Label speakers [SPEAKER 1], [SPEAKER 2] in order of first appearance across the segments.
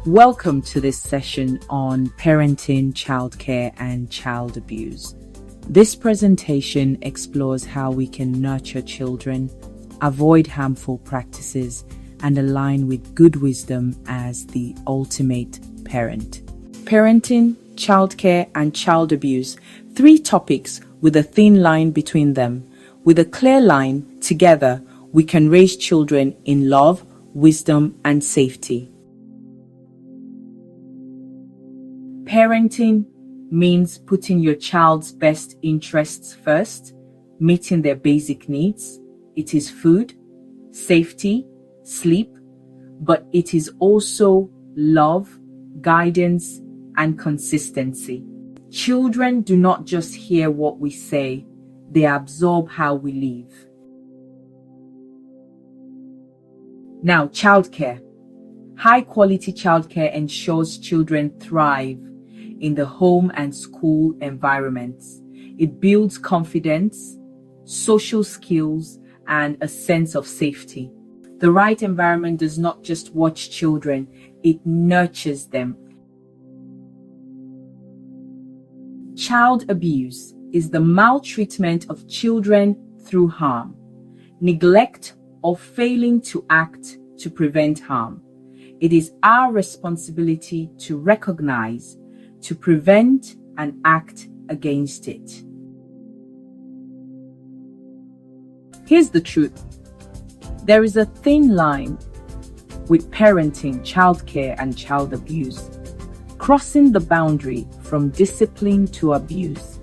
[SPEAKER 1] Welcome to this session on parenting, childcare, and child abuse. This presentation explores how we can nurture children, avoid harmful practices, and align with good wisdom as the ultimate parent. Parenting, childcare, and child abuse, three topics with a thin line between them. With a clear line, together, we can raise children in love, wisdom, and safety. Parenting means putting your child's best interests first, meeting their basic needs. It is food, safety, sleep, but it is also love, guidance, and consistency. Children do not just hear what we say, they absorb how we live. Now, childcare. High-quality childcare ensures children thrive in the home and school environments. It builds confidence, social skills, and a sense of safety. The right environment does not just watch children, it nurtures them. Child abuse is the maltreatment of children through harm, neglect, or failing to act to prevent harm. It is our responsibility to recognize, to prevent, and act against it. Here's the truth. There is a thin line with parenting, childcare, and child abuse, crossing the boundary from discipline to abuse.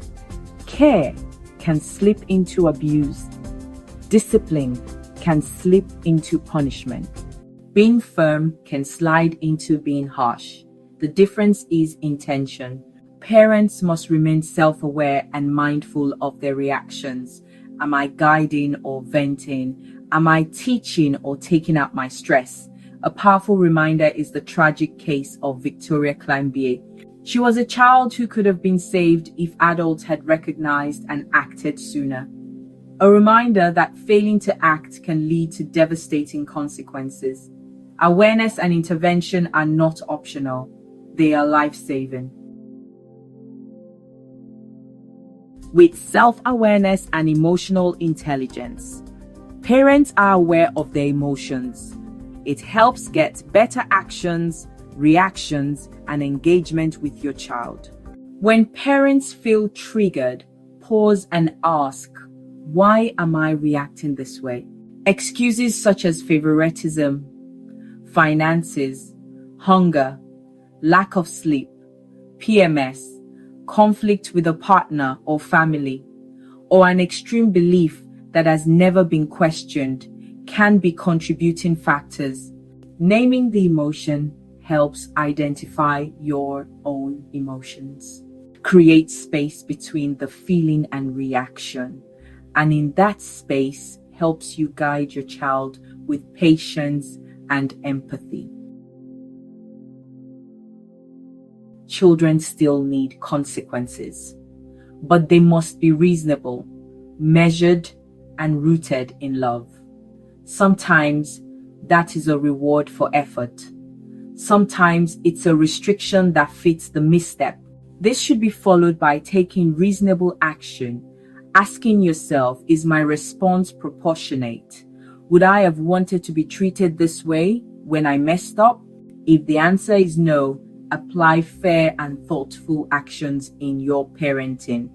[SPEAKER 1] Care can slip into abuse. Discipline can slip into punishment. Being firm can slide into being harsh. The difference is intention. Parents must remain self-aware and mindful of their reactions. Am I guiding or venting? Am I teaching or taking out my stress? A powerful reminder is the tragic case of Victoria Climbié. She was a child who could have been saved if adults had recognized and acted sooner. A reminder that failing to act can lead to devastating consequences. Awareness and intervention are not optional. They are life-saving. With self-awareness and emotional intelligence, parents are aware of their emotions. It helps get better actions, reactions, and engagement with your child. When parents feel triggered, pause and ask, why am I reacting this way? Excuses such as favoritism, finances, hunger, lack of sleep, PMS, conflict with a partner or family, or an extreme belief that has never been questioned can be contributing factors. Naming the emotion helps identify your own emotions. Create space between the feeling and reaction, and in that space helps you guide your child with patience and empathy. Children still need consequences, but they must be reasonable, measured, and rooted in love. Sometimes that is a reward for effort. Sometimes it's a restriction that fits the misstep. This should be followed by taking reasonable action, asking yourself, is my response proportionate? Would I have wanted to be treated this way when I messed up? If the answer is no, apply fair and thoughtful actions in your parenting.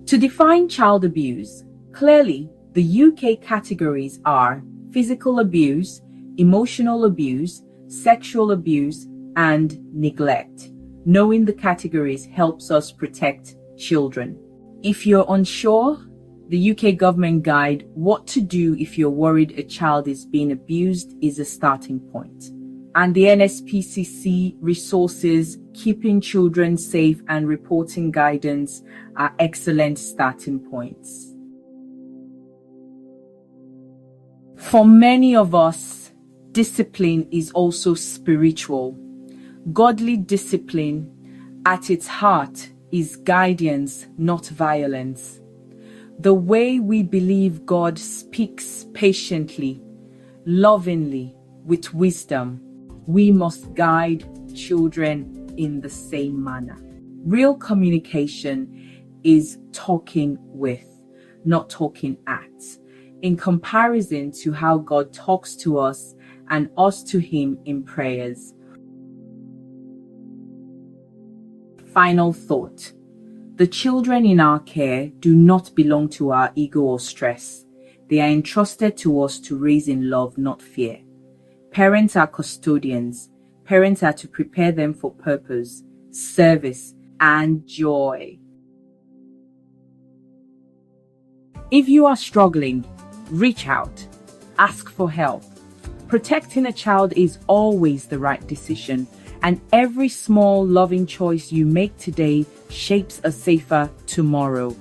[SPEAKER 1] To define child abuse, clearly, the UK categories are physical abuse, emotional abuse, sexual abuse, and neglect. Knowing the categories helps us protect children. If you're unsure, the UK government guide, What to Do If You're Worried a Child is Being Abused, is a starting point. And the NSPCC resources, Keeping Children Safe and Reporting Guidance, are excellent starting points. For many of us, discipline is also spiritual. Godly discipline, at its heart, is guidance, not violence. The way we believe God speaks patiently, lovingly, with wisdom, we must guide children in the same manner. Real communication is talking with, not talking at, in comparison to how God talks to us and us to Him in prayers. Final thought. The children in our care do not belong to our ego or stress. They are entrusted to us to raise in love, not fear. Parents are custodians. Parents are to prepare them for purpose, service, and joy. If you are struggling, reach out. Ask for help. Protecting a child is always the right decision, and every small, loving choice you make today shapes a safer tomorrow.